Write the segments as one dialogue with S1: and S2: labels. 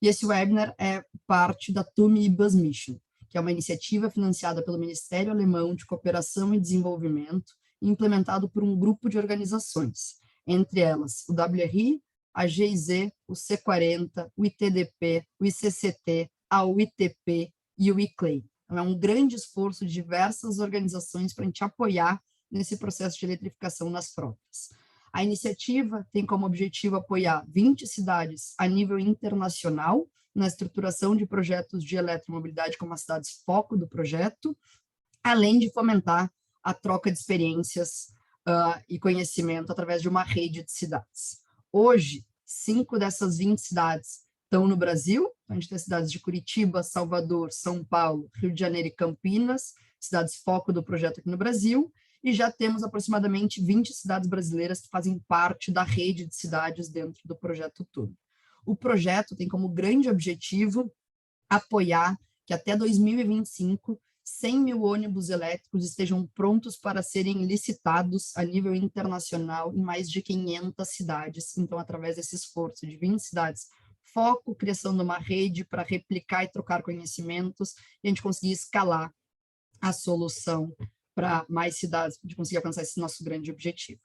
S1: E esse webinar é parte da TUMI Bus Mission, que é uma iniciativa financiada pelo Ministério Alemão de Cooperação e Desenvolvimento e implementado por um grupo de organizações, entre elas o WRI, a GIZ, o C40, o ITDP, o ICCT, a UITP e o ICLEI. Então, é um grande esforço de diversas organizações para a gente apoiar nesse processo de eletrificação nas frotas. A iniciativa tem como objetivo apoiar 20 cidades a nível internacional na estruturação de projetos de eletromobilidade como as cidades foco do projeto, além de fomentar a troca de experiências e conhecimento através de uma rede de cidades. Hoje, 5 dessas 20 cidades estão no Brasil. A gente tem cidades de Curitiba, Salvador, São Paulo, Rio de Janeiro e Campinas, cidades foco do projeto aqui no Brasil, e já temos aproximadamente 20 cidades brasileiras que fazem parte da rede de cidades dentro do projeto TUMI. O projeto tem como grande objetivo apoiar que até 2025, 100 mil ônibus elétricos estejam prontos para serem licitados a nível internacional em mais de 500 cidades. Então, através desse esforço de 20 cidades, foco, criação de uma rede para replicar e trocar conhecimentos, e a gente conseguir escalar a solução para mais cidades, para a gente conseguir alcançar esse nosso grande objetivo.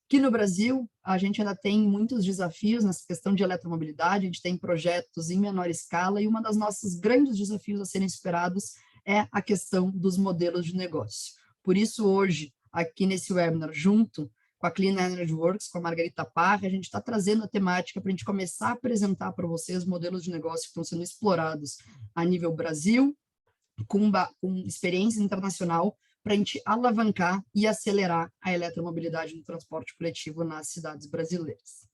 S1: Aqui no Brasil, a gente ainda tem muitos desafios nessa questão de eletromobilidade, a gente tem projetos em menor escala, e uma das nossos grandes desafios a serem esperados é a questão dos modelos de negócio. Por isso, hoje, aqui nesse webinar, junto com a Clean Energy Works, com a Margarita Parra, a gente está trazendo a temática para a gente começar a apresentar para vocês modelos de negócio que estão sendo explorados a nível Brasil, com experiência internacional, para a gente alavancar e acelerar a eletromobilidade no transporte coletivo nas cidades brasileiras.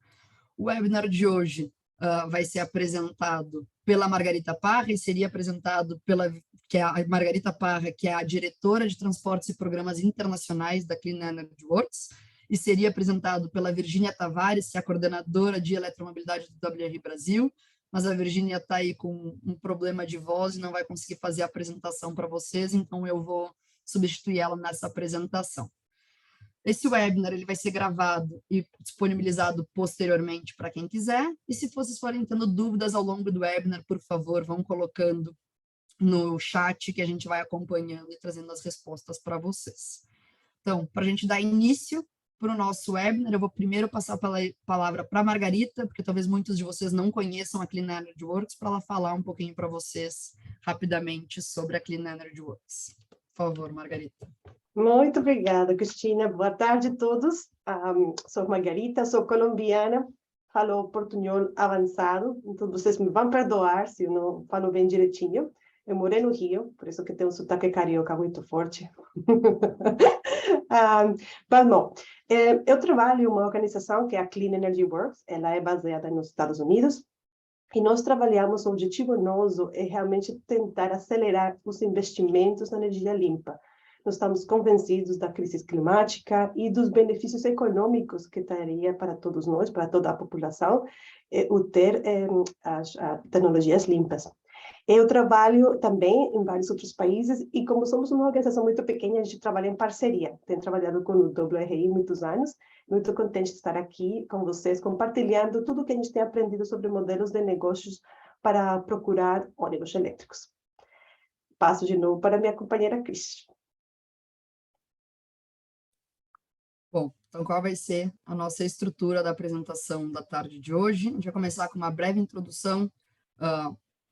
S1: O webinar de hoje vai ser apresentado pela Margarita Parra e seria apresentado que é a Margarita Parra, que é a diretora de transportes e programas internacionais da Clean Energy Works, e seria apresentado pela Virgínia Tavares, que é a coordenadora de eletromobilidade do WRI Brasil, mas a Virgínia está aí com um problema de voz e não vai conseguir fazer a apresentação para vocês, então eu vou substituir ela nessa apresentação. Esse webinar ele vai ser gravado e disponibilizado posteriormente para quem quiser, e se vocês forem tendo dúvidas ao longo do webinar, por favor, vão colocando no chat que a gente vai acompanhando e trazendo as respostas para vocês. Então, para a gente dar início para o nosso webinar, eu vou primeiro passar a palavra para a Margarita, porque talvez muitos de vocês não conheçam a Clean Energy Works, para ela falar um pouquinho para vocês rapidamente sobre a Clean Energy Works. Por favor, Margarita.
S2: Muito obrigada, Cristina. Boa tarde a todos. Sou Margarita, sou colombiana, falo portunhol avançado, então vocês me vão perdoar se eu não falo bem direitinho. Eu morei no Rio, por isso que tenho um sotaque carioca muito forte. Mas, bom, eu trabalho em uma organização que é a Clean Energy Works, ela é baseada nos Estados Unidos, e nós trabalhamos, o objetivo nosso é realmente tentar acelerar os investimentos na energia limpa. Nós estamos convencidos da crise climática e dos benefícios econômicos que traria para todos nós, para toda a população, o ter as tecnologias limpas. Eu trabalho também em vários outros países e como somos uma organização muito pequena, a gente trabalha em parceria. Tenho trabalhado com o WRI muitos anos, muito contente de estar aqui com vocês, compartilhando tudo que a gente tem aprendido sobre modelos de negócios para procurar ônibus elétricos. Passo de novo para minha companheira Cris.
S1: Bom, então qual vai ser a nossa estrutura da apresentação da tarde de hoje? A gente vai começar com uma breve introdução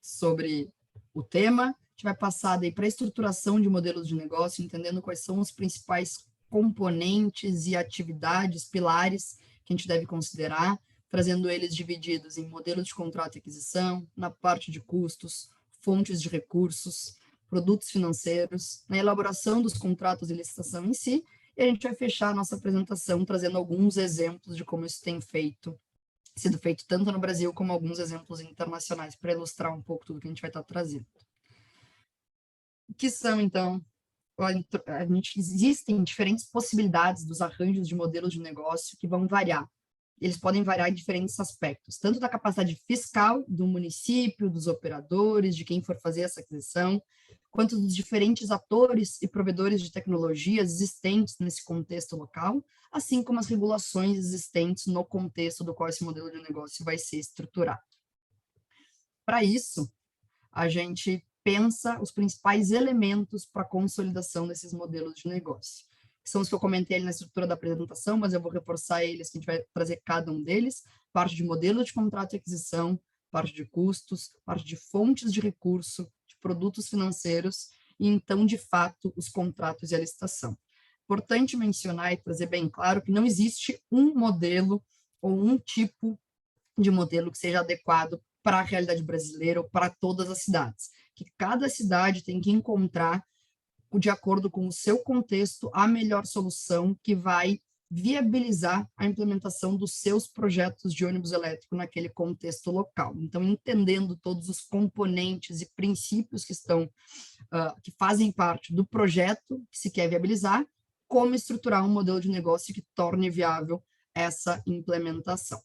S1: sobre o tema, a gente vai passar daí para a estruturação de modelos de negócio, entendendo quais são os principais componentes e atividades, pilares que a gente deve considerar, trazendo eles divididos em modelos de contrato e aquisição, na parte de custos, fontes de recursos, produtos financeiros, na elaboração dos contratos de licitação em si, e a gente vai fechar a nossa apresentação trazendo alguns exemplos de como isso tem sido feito tanto no Brasil como alguns exemplos internacionais para ilustrar um pouco tudo que a gente vai estar trazendo. O que são, então, existem diferentes possibilidades dos arranjos de modelos de negócio que vão variar. Eles podem variar em diferentes aspectos, tanto da capacidade fiscal do município, dos operadores, de quem for fazer essa aquisição, quanto dos diferentes atores e provedores de tecnologias existentes nesse contexto local, assim como as regulações existentes no contexto do qual esse modelo de negócio vai ser estruturado. Para isso, a gente pensa os principais elementos para a consolidação desses modelos de negócio, que são os que eu comentei ali na estrutura da apresentação, mas eu vou reforçar eles, que a gente vai trazer cada um deles: parte de modelo de contrato de aquisição, parte de custos, parte de fontes de recurso, de produtos financeiros, e então, de fato, os contratos e a licitação. Importante mencionar e trazer bem claro que não existe um modelo ou um tipo de modelo que seja adequado para a realidade brasileira ou para todas as cidades, que cada cidade tem que encontrar, de acordo com o seu contexto, a melhor solução que vai viabilizar a implementação dos seus projetos de ônibus elétrico naquele contexto local. Então, entendendo todos os componentes e princípios que estão, que fazem parte do projeto que se quer viabilizar, como estruturar um modelo de negócio que torne viável essa implementação.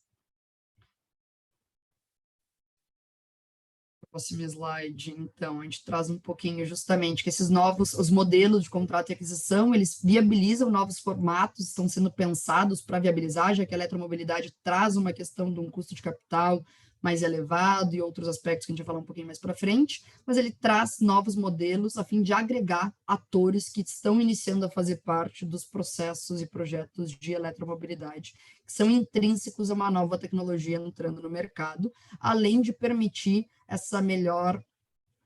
S1: Próximo slide, então, a gente traz um pouquinho justamente que esses novos, os modelos de contrato e aquisição, eles viabilizam novos formatos, estão sendo pensados para viabilizar, já que a eletromobilidade traz uma questão de um custo de capital mais elevado e outros aspectos que a gente vai falar um pouquinho mais para frente, mas ele traz novos modelos a fim de agregar atores que estão iniciando a fazer parte dos processos e projetos de eletromobilidade, que são intrínsecos a uma nova tecnologia entrando no mercado, além de permitir essa melhor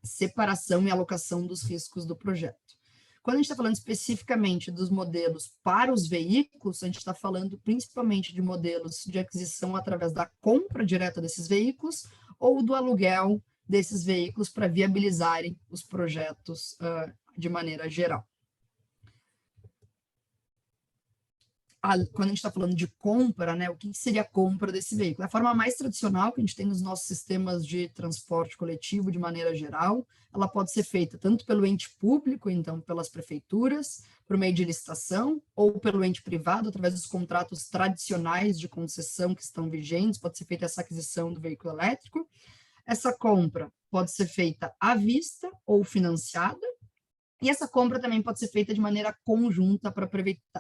S1: separação e alocação dos riscos do projeto. Quando a gente está falando especificamente dos modelos para os veículos, a gente está falando principalmente de modelos de aquisição através da compra direta desses veículos ou do aluguel desses veículos para viabilizarem os projetos de maneira geral. Quando a gente está falando de compra, né, o que seria a compra desse veículo? É a forma mais tradicional que a gente tem nos nossos sistemas de transporte coletivo, de maneira geral. Ela pode ser feita tanto pelo ente público, então pelas prefeituras, por meio de licitação, ou pelo ente privado, através dos contratos tradicionais de concessão que estão vigentes, pode ser feita essa aquisição do veículo elétrico. Essa compra pode ser feita à vista ou financiada, e essa compra também pode ser feita de maneira conjunta para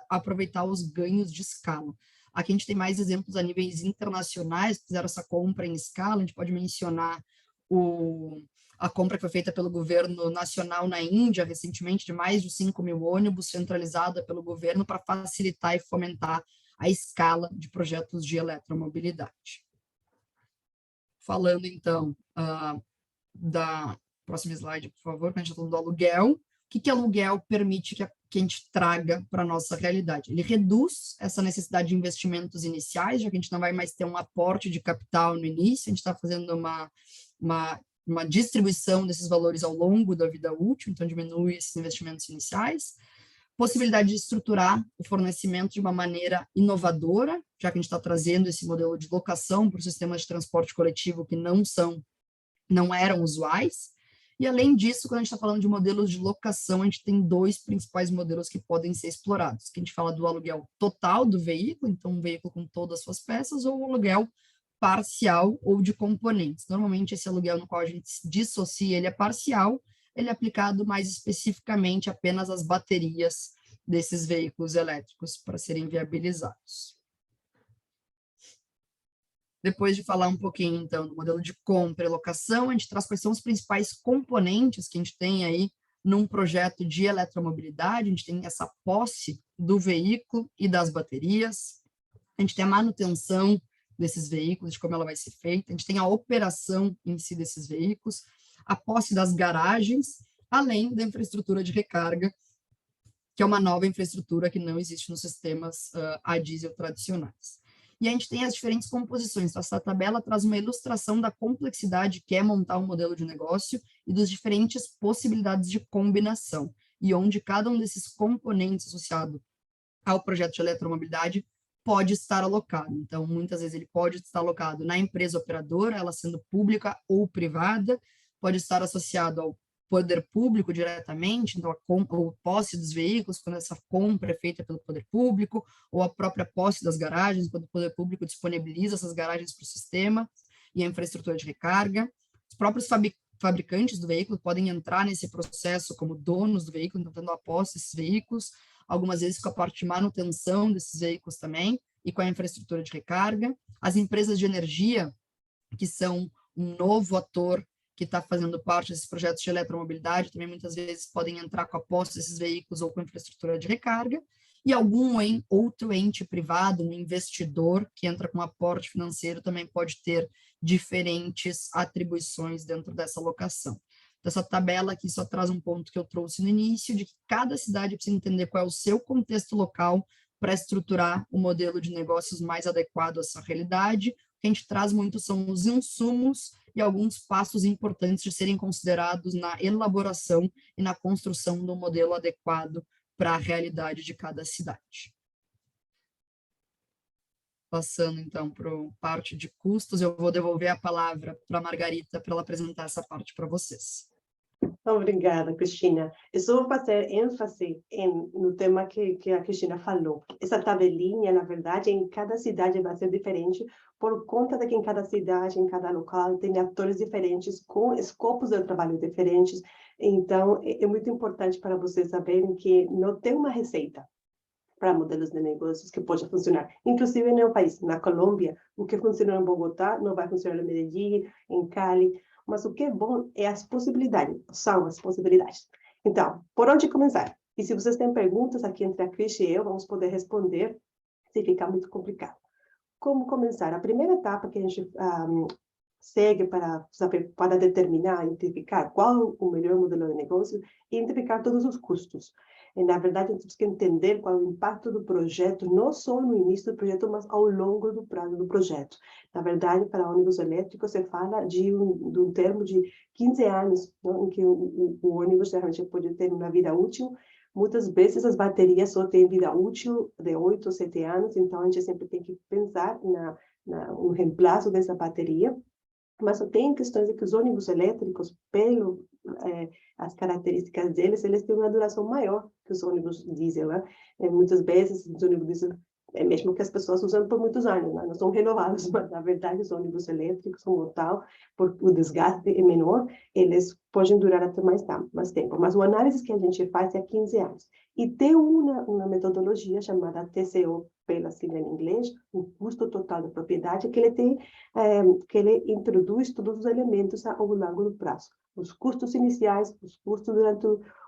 S1: aproveitar os ganhos de escala. Aqui a gente tem mais exemplos a níveis internacionais que fizeram essa compra em escala. A gente pode mencionar a compra que foi feita pelo governo nacional na Índia recentemente, de mais de 5.000 ônibus, centralizada pelo governo para facilitar e fomentar a escala de projetos de eletromobilidade. Falando, então, da próxima slide, por favor, que a gente está falando do aluguel. O que aluguel permite que a gente traga para a nossa realidade? Ele reduz essa necessidade de investimentos iniciais, já que a gente não vai mais ter um aporte de capital no início, a gente está fazendo uma distribuição desses valores ao longo da vida útil, então diminui esses investimentos iniciais. Possibilidade de estruturar o fornecimento de uma maneira inovadora, já que a gente está trazendo esse modelo de locação para os sistemas de transporte coletivo que não eram usuais. E, além disso, quando a gente está falando de modelos de locação, a gente tem dois principais modelos que podem ser explorados, que a gente fala do aluguel total do veículo, então um veículo com todas as suas peças, ou o aluguel parcial ou de componentes. Normalmente, esse aluguel no qual a gente dissocia, ele é parcial, ele é aplicado mais especificamente apenas às baterias desses veículos elétricos para serem viabilizados. Depois de falar um pouquinho, então, do modelo de compra e locação, a gente traz quais são os principais componentes que a gente tem aí num projeto de eletromobilidade. A gente tem essa posse do veículo e das baterias, a gente tem a manutenção desses veículos, de como ela vai ser feita, a gente tem a operação em si desses veículos, a posse das garagens, além da infraestrutura de recarga, que é uma nova infraestrutura que não existe nos sistemas a diesel tradicionais. E a gente tem as diferentes composições. Essa tabela traz uma ilustração da complexidade que é montar um modelo de negócio e das diferentes possibilidades de combinação, e onde cada um desses componentes associado ao projeto de eletromobilidade pode estar alocado. Então, muitas vezes ele pode estar alocado na empresa operadora, ela sendo pública ou privada, pode estar associado ao poder público diretamente, então a posse dos veículos, quando essa compra é feita pelo poder público, ou a própria posse das garagens, quando o poder público disponibiliza essas garagens para o sistema e a infraestrutura de recarga. Os próprios fabricantes do veículo podem entrar nesse processo como donos do veículo, então tendo a posse desses veículos, algumas vezes com a parte de manutenção desses veículos também, e com a infraestrutura de recarga. As empresas de energia, que são um novo ator que está fazendo parte desses projetos de eletromobilidade, também muitas vezes podem entrar com a posse desses veículos ou com infraestrutura de recarga, e algum outro ente privado, um investidor que entra com aporte financeiro, também pode ter diferentes atribuições dentro dessa alocação. Então, essa tabela aqui só traz um ponto que eu trouxe no início, de que cada cidade precisa entender qual é o seu contexto local para estruturar o modelo de negócios mais adequado à sua realidade. O que a gente traz muito são os insumos e alguns passos importantes de serem considerados na elaboração e na construção do modelo adequado para a realidade de cada cidade. Passando, então, para a parte de custos, eu vou devolver a palavra para a Margarita para ela apresentar essa parte para vocês.
S2: Obrigada, Cristina. Eu só vou fazer ênfase no tema que a Cristina falou. Essa tabelinha, na verdade, em cada cidade vai ser diferente, por conta de que em cada cidade, em cada local, tem atores diferentes, com escopos de trabalho diferentes. Então, é muito importante para vocês saberem que não tem uma receita para modelos de negócios que pode funcionar. Inclusive, no país, na Colômbia, o que funciona em Bogotá não vai funcionar em Medellín, em Cali. Mas o que é bom é as possibilidades, são as possibilidades. Então, por onde começar? E se vocês têm perguntas aqui entre a Cris e eu, vamos poder responder se ficar muito complicado. Como começar? A primeira etapa que a gente segue para saber, para determinar, identificar qual o melhor modelo de negócio, é identificar todos os custos. E, na verdade, temos que entender qual é o impacto do projeto, não só no início do projeto, mas ao longo do prazo do projeto. Na verdade, para ônibus elétricos, se fala de um termo de 15 anos, não? Em que o ônibus realmente pode ter uma vida útil. Muitas vezes as baterias só têm vida útil de 8 ou 7 anos, então a gente sempre tem que pensar no reemplaço dessa bateria. Mas tem questões de que os ônibus elétricos, as características deles, eles têm uma duração maior que os ônibus diesel, né? Muitas vezes, os ônibus diesel, mesmo que as pessoas usam por muitos anos, né? Não são renovados, mas, na verdade, os ônibus elétricos, como tal, por o desgaste é menor, eles podem durar até mais tempo. Mas o análise que a gente faz é há 15 anos. E tem uma metodologia chamada TCO, pela sigla em inglês, o custo total da propriedade, que ele introduz todos os elementos ao longo do prazo. Os custos iniciais, os custos durante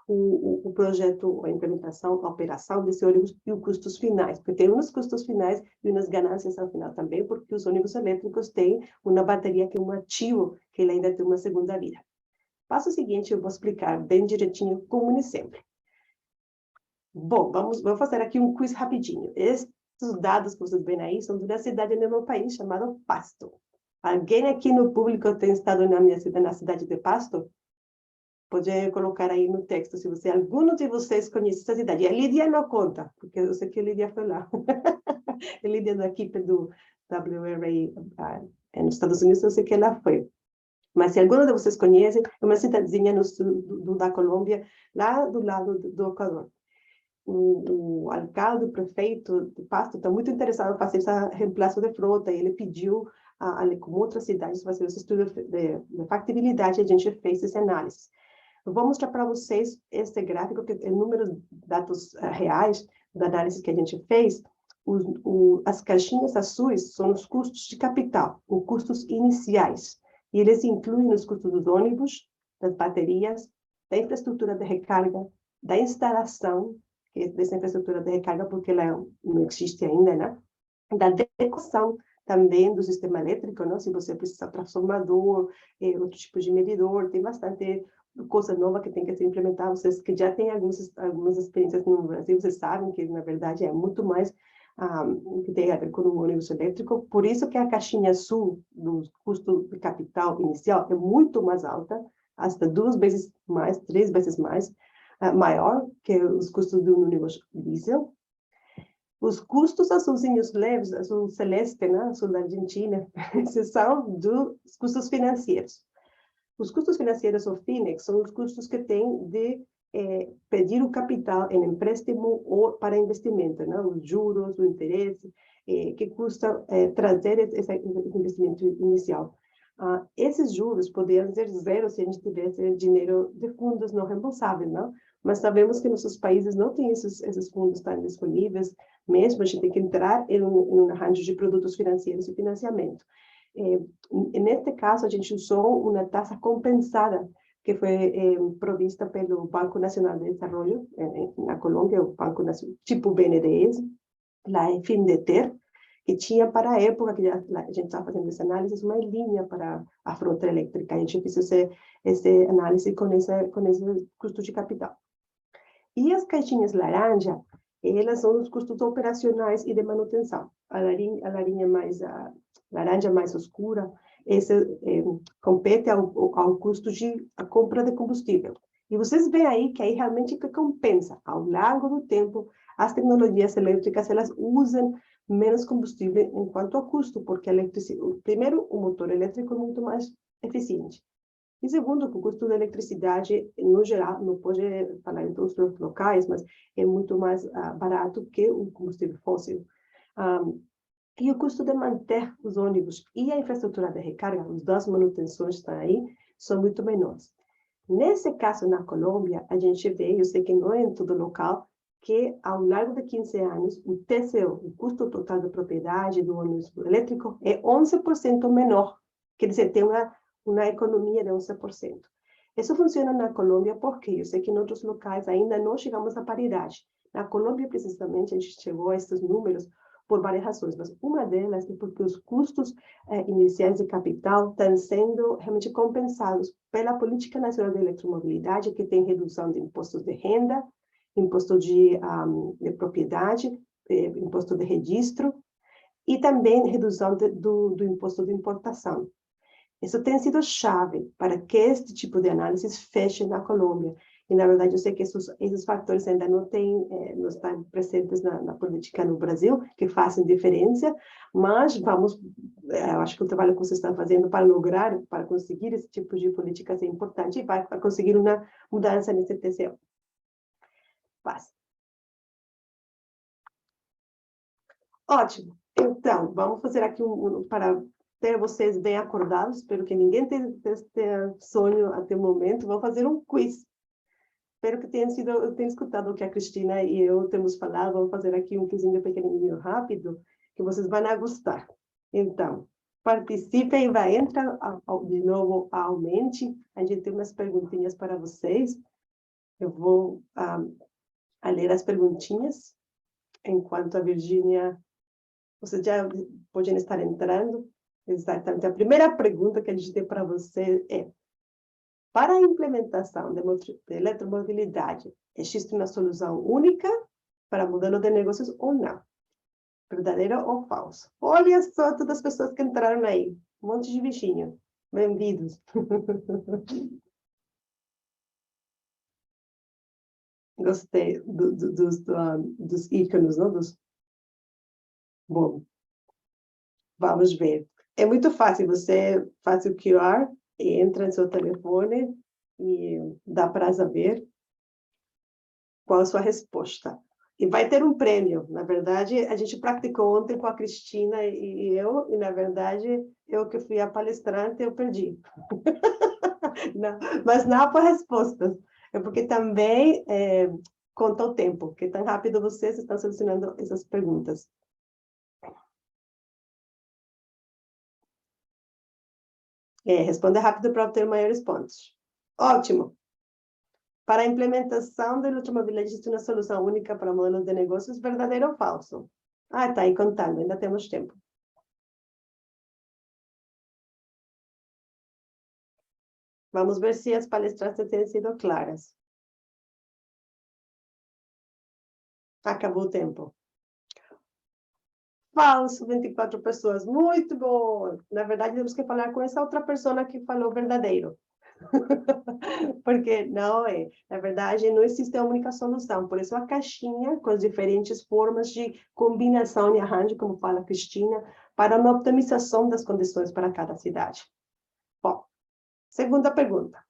S2: o projeto, a implementação, a operação desse ônibus e os custos finais, porque tem uns custos finais e umas ganâncias ao final também, porque os ônibus elétricos têm uma bateria que é um ativo, que ele ainda tem uma segunda vida. Passo seguinte, eu vou explicar bem direitinho, como sempre. Bom, vou fazer aqui um quiz rapidinho. Esses dados que vocês veem aí são de uma cidade no meu país, chamada Pasto. Alguém aqui no público tem estado na cidade de Pasto? Pode colocar aí no texto, se algum de vocês conhece essa cidade. E a Lídia não conta, porque eu sei que a Lídia foi lá. A Lídia da equipe do WRA nos Estados Unidos, eu sei que ela foi. Mas se algum de vocês conhece, é uma cidadezinha no sul da Colômbia, lá do lado do Equador. O alcalde, o prefeito de Pasto, está muito interessado em fazer esse reemplaço de frota, e ele pediu, como outras cidades, fazer esse estudo de factibilidade, e a gente fez essa análise. Eu vou mostrar para vocês esse gráfico, que é números de dados reais da análise que a gente fez. As caixinhas azuis são os custos de capital, os custos iniciais, e eles incluem os custos dos ônibus, das baterias, da infraestrutura de recarga, da instalação, dessa infraestrutura de recarga, porque ela não existe ainda, né? Da adequação também do sistema elétrico, não? Se você precisa de transformador, outro tipo de medidor, tem bastante coisa nova que tem que ser implementada. Vocês que já têm algumas experiências no Brasil, vocês sabem que, na verdade, é muito mais que tem a ver com o ônibus elétrico. Por isso que a caixinha azul do custo de capital inicial é muito mais alta, até 2 vezes mais, 3 vezes mais, maior que os custos do ônibus diesel. Os custos azulzinhos leves, azul celeste, né, azul da Argentina, esses são dos custos financeiros. Os custos financeiros, ou FINEX, são os custos que tem de pedir o capital em empréstimo ou para investimento, né? Os juros, o interesse, que custa trazer esse investimento inicial. Esses juros poderiam ser zero se a gente tivesse dinheiro de fundos não reembolsáveis, não? Mas sabemos que nossos países não têm esses fundos tão disponíveis, mesmo a gente tem que entrar em um arranjo de produtos financeiros e financiamento. neste caso, a gente usou uma taxa compensada, que foi provista pelo Banco Nacional de Desenvolvimento na Colômbia, o Banco Nacional, tipo BNDES, lá em FINDETER, que tinha para a época que a gente estava fazendo essa análise, uma linha para a fronteira elétrica. A gente fez essa análise com esse custo de capital. E as caixinhas laranja, elas são os custos operacionais e de manutenção. A laranja mais escura, esse compete ao custo de a compra de combustível. E vocês veem aí que aí realmente que compensa. Ao longo do tempo, as tecnologias elétricas, elas usam menos combustível em quanto ao custo, porque primeiro, o motor elétrico é muito mais eficiente. E segundo, que o custo da eletricidade, no geral, não pode falar em todos os locais, mas é muito mais barato que o combustível fóssil. E o custo de manter os ônibus e a infraestrutura de recarga, as duas manutenções que estão aí, são muito menores. Nesse caso, na Colômbia, a gente vê, eu sei que não é em todo local, que ao longo de 15 anos, o TCO, o custo total de propriedade do ônibus elétrico, é 11% menor. Quer dizer, tem uma economia de 11%. Isso funciona na Colômbia porque eu sei que em outros locais ainda não chegamos à paridade. Na Colômbia, precisamente, a gente chegou a esses números por várias razões, mas uma delas é porque os custos iniciais de capital estão sendo realmente compensados pela Política Nacional de Eletromobilidade, que tem redução de impostos de renda, imposto de propriedade, imposto de registro, e também redução do imposto de importação. Isso tem sido chave para que este tipo de análise feche na Colômbia. E, na verdade, eu sei que esses fatores ainda não estão presentes na política no Brasil, que fazem diferença, mas eu acho que o trabalho que vocês estão fazendo para conseguir esse tipo de políticas é importante e vai conseguir uma mudança nesse TCO. Passa. Ótimo. Então, vamos fazer aqui para ter vocês bem acordados. Espero que ninguém tenha sonho até o momento. Vou fazer um quiz. Espero que tenha escutado o que a Cristina e eu temos falado. Vamos fazer aqui um quizinho pequenininho, rápido, que vocês vão gostar. Então, participem e vai entrar de novo ao mente. A gente tem umas perguntinhas para vocês. Eu vou ler as perguntinhas, enquanto a Virgínia... Vocês já podem estar entrando. Exatamente. A primeira pergunta que a gente tem para você é: para a implementação de eletromobilidade, existe uma solução única para o modelo de negócios ou não? Verdadeiro ou falso? Olha só todas as pessoas que entraram aí. Um monte de bichinho. Bem-vindos. Gostei dos ícones, não? Bom, vamos ver. É muito fácil. Você faz o QR, entra no seu telefone e dá para saber qual a sua resposta. E vai ter um prêmio. Na verdade, a gente praticou ontem com a Cristina e eu, e na verdade, eu que fui a palestrante, eu perdi. Não, mas não por respostas. É porque também conta o tempo, que tão rápido vocês estão selecionando essas perguntas. Responda rápido para obter maiores pontos. Ótimo. Para a implementação da eletromobilidade, existe uma solução única para modelos de negócios, verdadeiro ou falso? Está aí contando, ainda temos tempo. Vamos ver se as palestras têm sido claras. Acabou o tempo. Falso, 24 pessoas. Muito bom. Na verdade, temos que falar com essa outra pessoa que falou verdadeiro. Porque não é. Na verdade, não existe uma única solução. Por isso, a caixinha com as diferentes formas de combinação e arranjo, como fala a Cristina, para uma optimização das condições para cada cidade. Bom, segunda pergunta.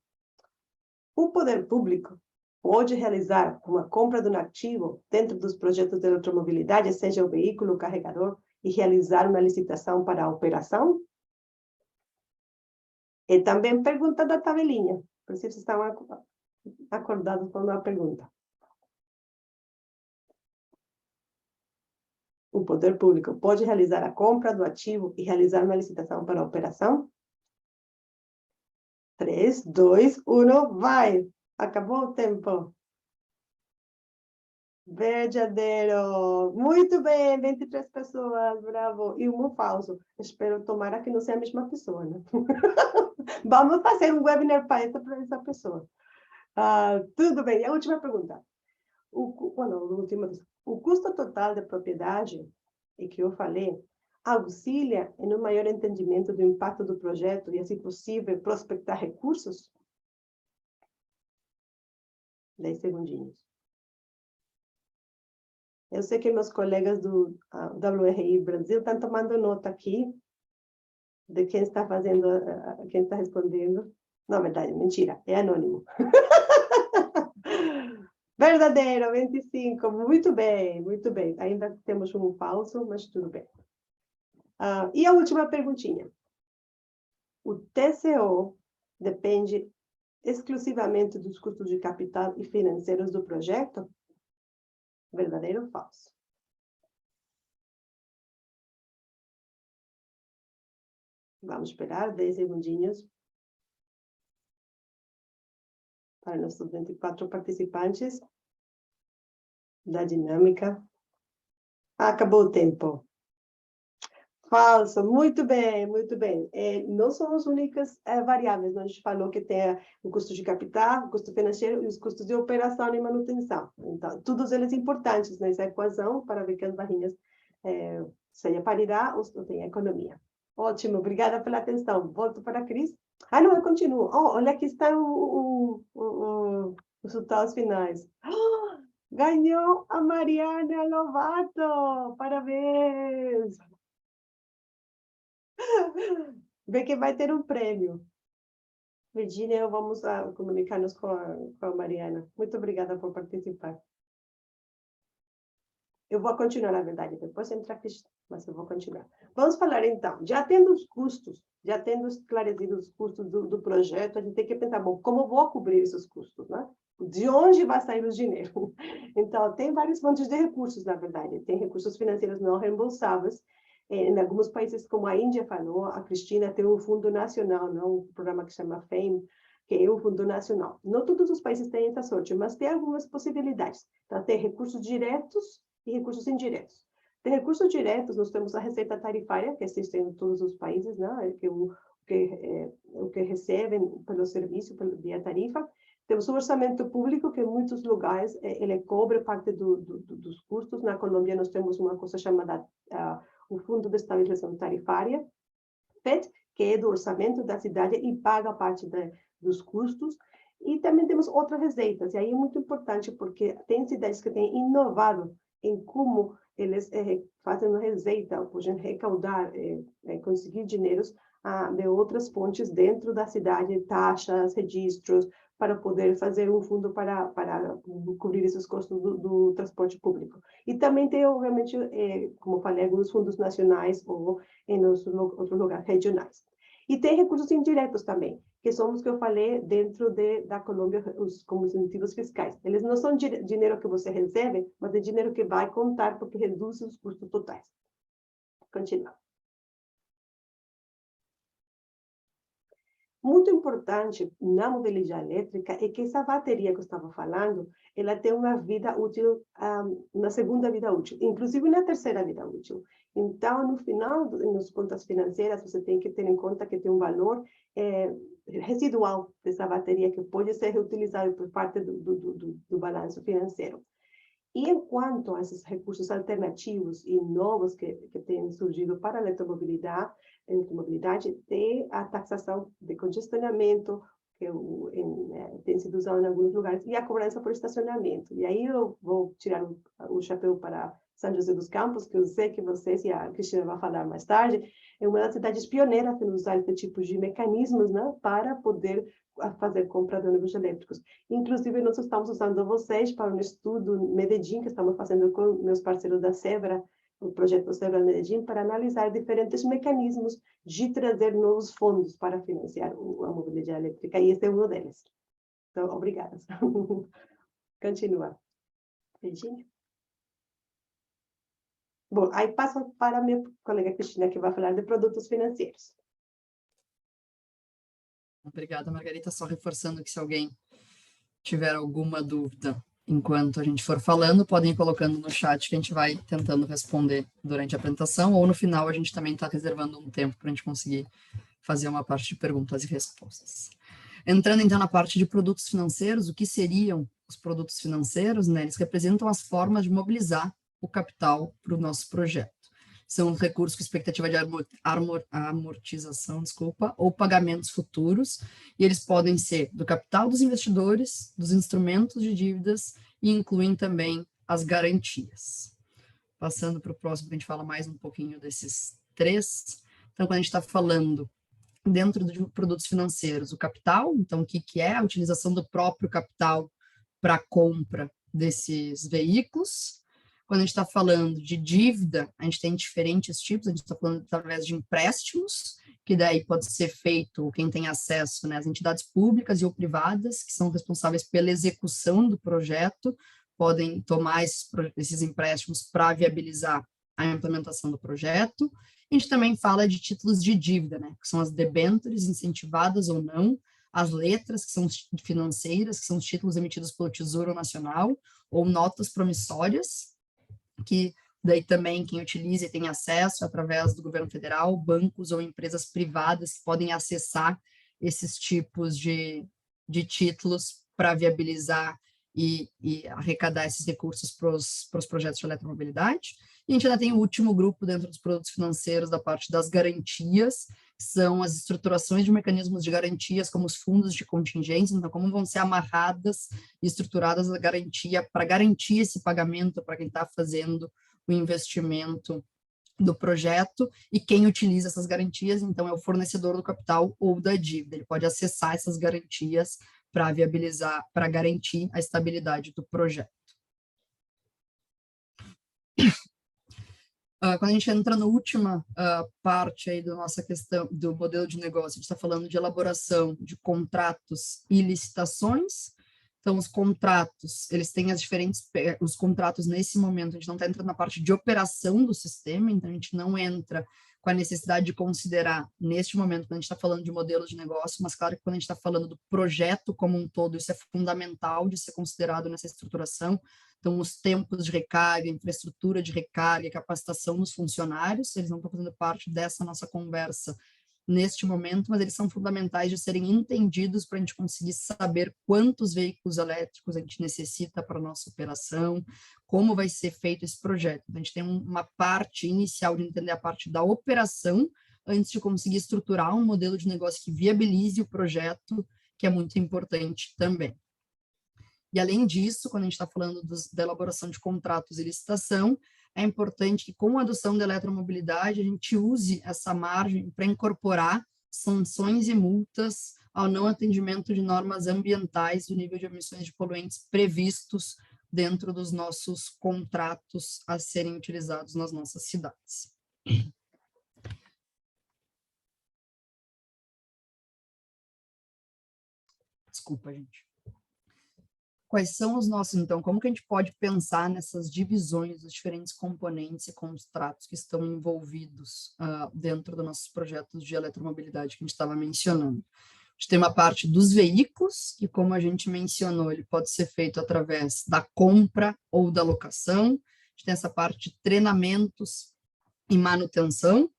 S2: O poder público pode realizar uma compra de um ativo dentro dos projetos de eletromobilidade, seja o veículo, o carregador, e realizar uma licitação para a operação? E também pergunta da tabelinha. Por se vocês estão acordados com a pergunta. o poder público pode realizar a compra do ativo e realizar uma licitação para a operação? 3, 2, 1, vai! Acabou o tempo. Verdadeiro. Muito bem, 23 pessoas, bravo. E um falso. Espero, tomara que não seja a mesma pessoa, né? Vamos fazer um webinar para essa pessoa. Tudo bem. A última pergunta. O custo total da propriedade, e que eu falei, auxilia em um maior entendimento do impacto do projeto e, assim possível, prospectar recursos? 10 segundinhos. Eu sei que meus colegas do WRI Brasil estão tomando nota aqui de quem está fazendo, quem está respondendo. Não, verdade, mentira, é anônimo. Verdadeiro, 25, muito bem, muito bem. Ainda temos um falso, mas tudo bem. E a última perguntinha. O TCO depende exclusivamente dos custos de capital e financeiros do projeto? Verdadeiro ou falso? Vamos esperar 10 segundinhos para nossos 24 participantes da dinâmica. Acabou o tempo. Falso, muito bem, muito bem. Não são as únicas variáveis, né? A gente falou que tem o custo de capital, o custo financeiro e os custos de operação e manutenção. Então, todos eles importantes nessa equação para ver que as barrinhas seja paridade ou tenha economia. Ótimo, obrigada pela atenção. Volto para a Cris. Não, eu continuo. Olha, aqui está os resultados finais. Ganhou a Mariana Lovato! Parabéns! Vê que vai ter um prêmio. Virginia, vamos comunicar-nos com a Mariana. Muito obrigada por participar. Eu vou continuar, na verdade, depois entra a Cristina, mas eu vou continuar. Vamos falar, então, já tendo os custos, já tendo esclarecido os custos do projeto, a gente tem que pensar, bom, como eu vou cobrir esses custos, né? De onde vai sair o dinheiro? Então, tem várias fontes de recursos, na verdade. Tem recursos financeiros não reembolsáveis. Em alguns países, como a Índia falou, a Cristina tem um fundo nacional, não? Um programa que chama FAME, que é um fundo nacional. Não todos os países têm essa sorte, mas tem algumas possibilidades. Então, tem recursos diretos e recursos indiretos. De recursos diretos, nós temos a receita tarifária, que existe em todos os países, né? O que recebem pelo serviço, via tarifa. Temos o orçamento público, que em muitos lugares ele cobre parte dos custos. Na Colômbia, nós temos uma coisa chamada o Fundo de Estabilização Tarifária, FET, que é do orçamento da cidade e paga parte dos custos. E também temos outras receitas, e aí é muito importante, porque tem cidades que têm inovado em como eles fazem uma receita, podem recaudar, conseguir dinheiros de outras fontes dentro da cidade, taxas, registros, para poder fazer um fundo para cobrir esses custos do transporte público. E também tem, obviamente, como falei, alguns fundos nacionais ou em outros lugares regionais. E tem recursos indiretos também, que são os que eu falei dentro da Colômbia, como os incentivos fiscais. Eles não são dinheiro que você recebe, mas é dinheiro que vai contar porque reduz os custos totais. Continua. Muito importante na mobilidade elétrica é que essa bateria que eu estava falando, ela tem uma vida útil, uma segunda vida útil, inclusive na terceira vida útil. Então, no final, nas contas financeiras, você tem que ter em conta que tem um valor residual dessa bateria que pode ser reutilizado por parte do balanço financeiro. E enquanto a esses recursos alternativos e novos que têm surgido para a eletromobilidade, tem a taxação de congestionamento, que tem sido usado em alguns lugares, e a cobrança por estacionamento. E aí eu vou tirar o chapéu para São José dos Campos, que eu sei que vocês e a Cristina vai falar mais tarde, é uma das cidades pioneiras em usar esse tipo de mecanismos, né, para poder fazer compra de ônibus elétricos. Inclusive, nós estamos usando vocês para um estudo em Medellín, que estamos fazendo com meus parceiros da Sebra, o projeto Sebra Medellín, para analisar diferentes mecanismos de trazer novos fundos para financiar a mobilidade elétrica, e esse é um deles. Então, obrigada. Continua. Virginia? Bom, aí passo para a minha colega Cristina, que vai falar de produtos financeiros.
S1: Obrigada, Margarita. Só reforçando que se alguém tiver alguma dúvida enquanto a gente for falando, podem ir colocando no chat que a gente vai tentando responder durante a apresentação, ou no final a gente também está reservando um tempo para a gente conseguir fazer uma parte de perguntas e respostas. Entrando então na parte de produtos financeiros, o que seriam os produtos financeiros, né? Eles representam as formas de mobilizar o capital para o nosso projeto. São recursos com expectativa de amortização, ou pagamentos futuros, e eles podem ser do capital dos investidores, dos instrumentos de dívidas, e incluem também as garantias. Passando para o próximo, a gente fala mais um pouquinho desses três. Então, quando a gente está falando dentro de produtos financeiros, o capital, então o que é a utilização do próprio capital para a compra desses veículos. Quando a gente está falando de dívida, a gente tem diferentes tipos, a gente está falando através de empréstimos, que daí pode ser feito, quem tem acesso, né, as entidades públicas e ou privadas, que são responsáveis pela execução do projeto, podem tomar esses empréstimos para viabilizar a implementação do projeto. A gente também fala de títulos de dívida, né, que são as debêntures incentivadas ou não, as letras, que são financeiras, que são os títulos emitidos pelo Tesouro Nacional, ou notas promissórias, que daí também quem utiliza e tem acesso através do governo federal, bancos ou empresas privadas que podem acessar esses tipos de títulos para viabilizar e arrecadar esses recursos para os projetos de eletromobilidade. E a gente ainda tem o último grupo dentro dos produtos financeiros da parte das garantias, que são as estruturações de mecanismos de garantias, como os fundos de contingência, então como vão ser amarradas e estruturadas a garantia para garantir esse pagamento para quem está fazendo o investimento do projeto, e quem utiliza essas garantias, então, é o fornecedor do capital ou da dívida. Ele pode acessar essas garantias para viabilizar, para garantir a estabilidade do projeto. Quando a gente entra na última parte aí da nossa questão do modelo de negócio, a gente está falando de elaboração de contratos e licitações. Então, os contratos, eles têm as diferentes, os contratos nesse momento, a gente não está entrando na parte de operação do sistema, então a gente não entra com a necessidade de considerar, neste momento, quando a gente está falando de modelo de negócio, mas claro que quando a gente está falando do projeto como um todo, isso é fundamental de ser considerado nessa estruturação. Então, os tempos de recarga, infraestrutura de recarga, capacitação dos funcionários, eles não estão fazendo parte dessa nossa conversa neste momento, mas eles são fundamentais de serem entendidos para a gente conseguir saber quantos veículos elétricos a gente necessita para a nossa operação, como vai ser feito esse projeto. Então, a gente tem uma parte inicial de entender a parte da operação, antes de conseguir estruturar um modelo de negócio que viabilize o projeto, que é muito importante também. E, além disso, quando a gente está falando da elaboração de contratos e licitação, é importante que, com a adoção da eletromobilidade, a gente use essa margem para incorporar sanções e multas ao não atendimento de normas ambientais do nível de emissões de poluentes previstos dentro dos nossos contratos a serem utilizados nas nossas cidades. Desculpa, gente. Quais são os nossos, então, como que a gente pode pensar nessas divisões dos diferentes componentes e contratos que estão envolvidos dentro dos nossos projetos de eletromobilidade que a gente estava mencionando? A gente tem uma parte dos veículos, que, como a gente mencionou, ele pode ser feito através da compra ou da locação. A gente tem essa parte de treinamentos e manutenção.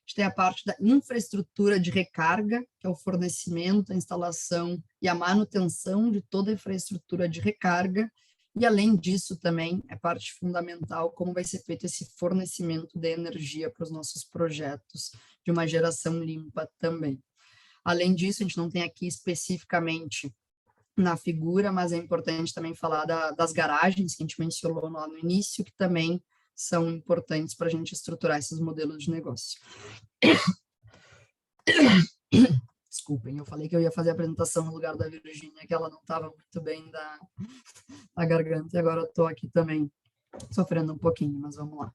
S1: A gente tem a parte da infraestrutura de recarga, que é o fornecimento, a instalação e a manutenção de toda a infraestrutura de recarga. E, além disso, também é parte fundamental como vai ser feito esse fornecimento de energia para os nossos projetos de uma geração limpa também. Além disso, a gente não tem aqui especificamente na figura, mas é importante também falar das garagens, que a gente mencionou lá no início, que também são importantes para a gente estruturar esses modelos de negócio. Desculpem, eu falei que eu ia fazer a apresentação no lugar da Virgínia, que ela não estava muito bem da garganta, e agora eu estou aqui também sofrendo um pouquinho, mas vamos lá.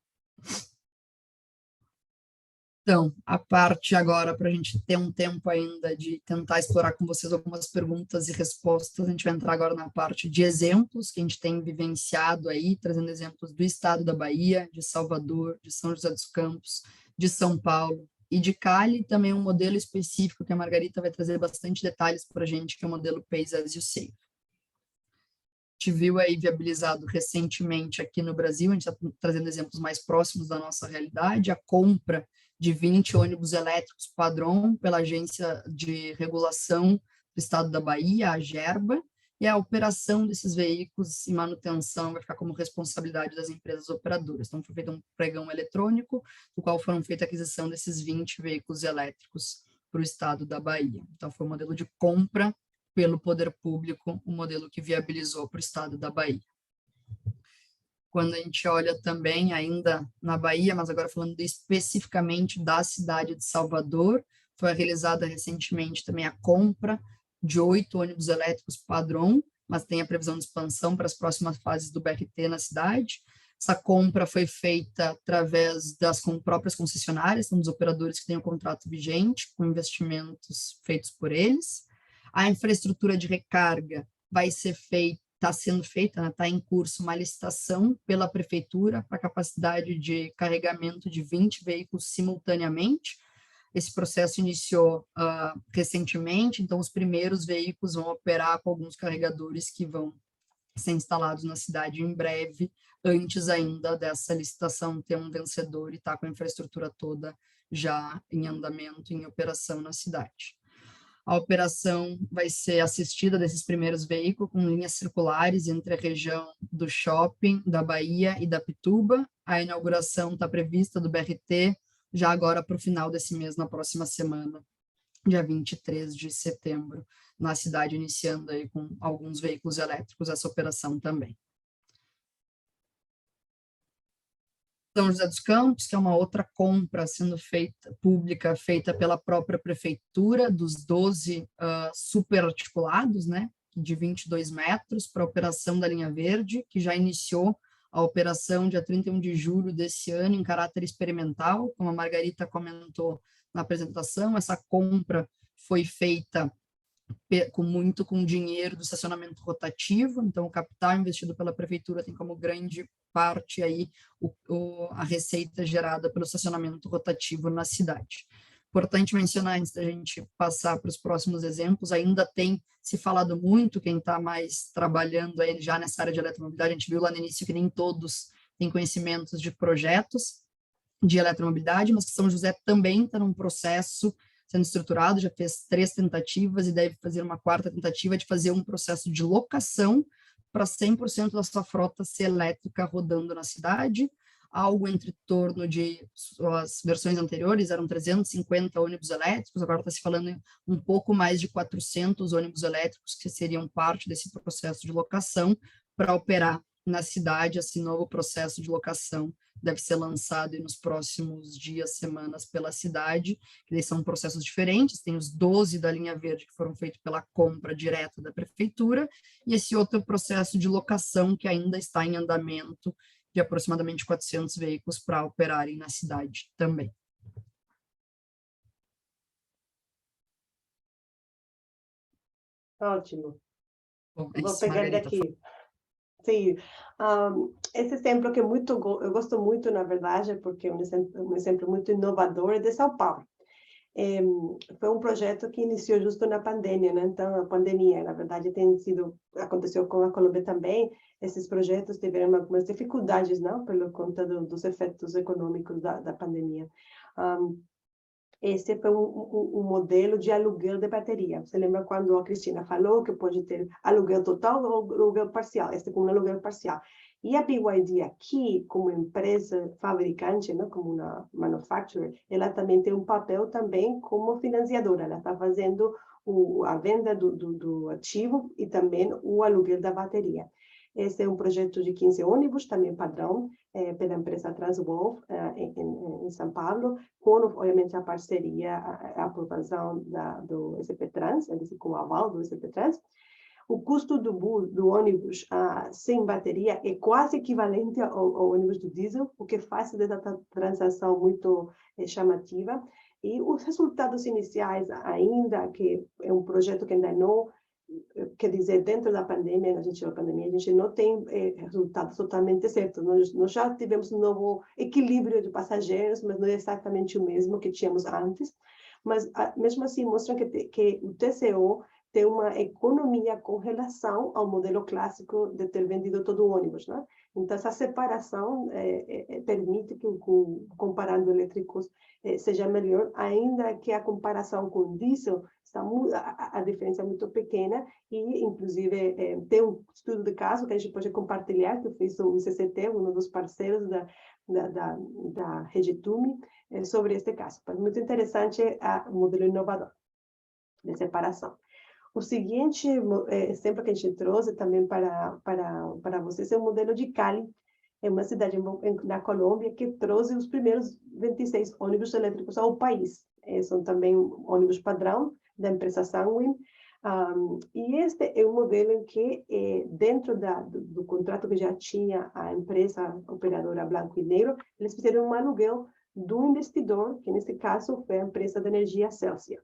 S1: Então, a parte agora, para a gente ter um tempo ainda de tentar explorar com vocês algumas perguntas e respostas, a gente vai entrar agora na parte de exemplos que a gente tem vivenciado aí, trazendo exemplos do estado da Bahia, de Salvador, de São José dos Campos, de São Paulo e de Cali, também um modelo específico que a Margarita vai trazer bastante detalhes para a gente, que é o modelo Pays as You Save. A gente viu aí viabilizado recentemente aqui no Brasil, a gente está trazendo exemplos mais próximos da nossa realidade, a compra de 20 ônibus elétricos padrão pela Agência de Regulação do Estado da Bahia, a Gerba, e a operação desses veículos e manutenção vai ficar como responsabilidade das empresas operadoras. Então, foi feito um pregão eletrônico, do qual foram feita a aquisição desses 20 veículos elétricos para o Estado da Bahia. Então, foi um modelo de compra pelo poder público, um modelo que viabilizou para o Estado da Bahia. Quando a gente olha também, ainda na Bahia, mas agora falando especificamente da cidade de Salvador, foi realizada recentemente também a compra de 8 ônibus elétricos padrão, mas tem a previsão de expansão para as próximas fases do BRT na cidade. Essa compra foi feita através das próprias concessionárias, são dos operadores que têm o contrato vigente, com investimentos feitos por eles. A infraestrutura de recarga vai ser feita, está sendo feita, está em curso uma licitação pela prefeitura para capacidade de carregamento de 20 veículos simultaneamente. Esse processo iniciou recentemente, então os primeiros veículos vão operar com alguns carregadores que vão ser instalados na cidade em breve, antes ainda dessa licitação ter um vencedor e estar com a infraestrutura toda já em andamento, em operação na cidade. A operação vai ser assistida desses primeiros veículos com linhas circulares entre a região do shopping, da Bahia e da Pituba. A inauguração está prevista do BRT já agora para o final desse mês, na próxima semana, dia 23 de setembro, na cidade, iniciando aí com alguns veículos elétricos essa operação também. São José dos Campos, que é uma outra compra sendo feita, pública, feita pela própria prefeitura, dos 12 superarticulados, né, de 22 metros, para a operação da linha verde, que já iniciou a operação dia 31 de julho desse ano, em caráter experimental, como a Margarita comentou na apresentação. Essa compra foi feita com dinheiro do estacionamento rotativo, então o capital investido pela prefeitura tem como grande parte aí a receita gerada pelo estacionamento rotativo na cidade. Importante mencionar, antes da gente passar para os próximos exemplos, ainda tem se falado muito, quem está mais trabalhando aí já nessa área de eletromobilidade, a gente viu lá no início que nem todos têm conhecimentos de projetos de eletromobilidade, mas que São José também está num processo sendo estruturado, já fez 3 tentativas e deve fazer uma 4ª tentativa de fazer um processo de locação para 100% da sua frota ser elétrica rodando na cidade, algo entre torno de, as versões anteriores eram 350 ônibus elétricos, agora está se falando em um pouco mais de 400 ônibus elétricos que seriam parte desse processo de locação para operar na cidade. Esse novo processo de locação deve ser lançado nos próximos dias, semanas pela cidade, que são processos diferentes, tem os 12 da linha verde que foram feitos pela compra direta da prefeitura, e esse outro processo de locação que ainda está em andamento, de aproximadamente 400 veículos para operarem na cidade também.
S2: Ótimo.
S1: Bom,
S2: Vou pegar
S1: Margarita,
S2: daqui. Sim, esse exemplo que eu gosto muito, na verdade, porque é um exemplo muito inovador, é de São Paulo. Foi um projeto que iniciou justo na pandemia, né? Então, a pandemia, na verdade, aconteceu com a Colômbia também. Esses projetos tiveram algumas dificuldades, não? Pelo conta dos efeitos econômicos da pandemia. Esse foi um modelo de aluguel de bateria. Você lembra quando a Cristina falou que pode ter aluguel total ou aluguel parcial? Este com um aluguel parcial. E a BYD aqui, como empresa fabricante, né, como uma manufacturer, ela também tem um papel também como financiadora. Ela está fazendo a venda do ativo e também o aluguel da bateria. Esse é um projeto de 15 ônibus, também padrão, pela empresa Transwolf, em São Paulo, com, obviamente, a parceria, a aprovação do SP Trans, com o aval do SP Trans. O custo do ônibus sem bateria é quase equivalente ao ônibus do diesel, o que faz dessa transação muito chamativa. E os resultados iniciais ainda, que é um projeto que ainda não, quer dizer, dentro da pandemia, a gente não tem resultados totalmente certos. Nós já tivemos um novo equilíbrio de passageiros, mas não é exatamente o mesmo que tínhamos antes. Mas, mesmo assim, mostra que o TCO tem uma economia com relação ao modelo clássico de ter vendido todo o ônibus, né? Então, essa separação permite que, comparando elétricos, seja melhor, ainda que a comparação com o diesel, a diferença é muito pequena, e, inclusive, tem um estudo de caso que a gente pode compartilhar, que fez o ICCT, um dos parceiros da Rede TUMI, sobre este caso. Mas muito interessante o modelo inovador de separação. O seguinte exemplo que a gente trouxe também para vocês é o modelo de Cali, é uma cidade na Colômbia que trouxe os primeiros 26 ônibus elétricos ao país. São também ônibus padrão da empresa Sunwin. E este é um modelo em que, dentro do contrato que já tinha a empresa operadora Blanco e Negro, eles fizeram um aluguel do investidor, que nesse caso foi a empresa de energia Celsia.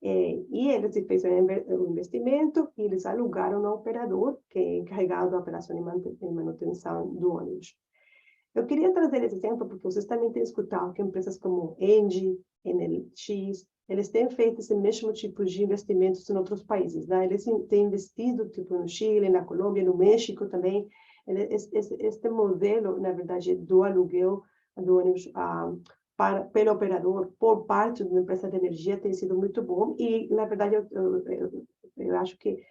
S2: E eles fizeram o investimento e eles alugaram ao operador, que é encarregado da operação e manutenção do ônibus. Eu queria trazer esse exemplo porque vocês também têm escutado que empresas como Engie, NLX, eles têm feito esse mesmo tipo de investimentos em outros países, né? Eles têm investido tipo no Chile, na Colômbia, no México também. Este modelo, na verdade, do aluguel do ônibus pelo operador, por parte de uma empresa de energia, tem sido muito bom. E, na verdade, eu acho que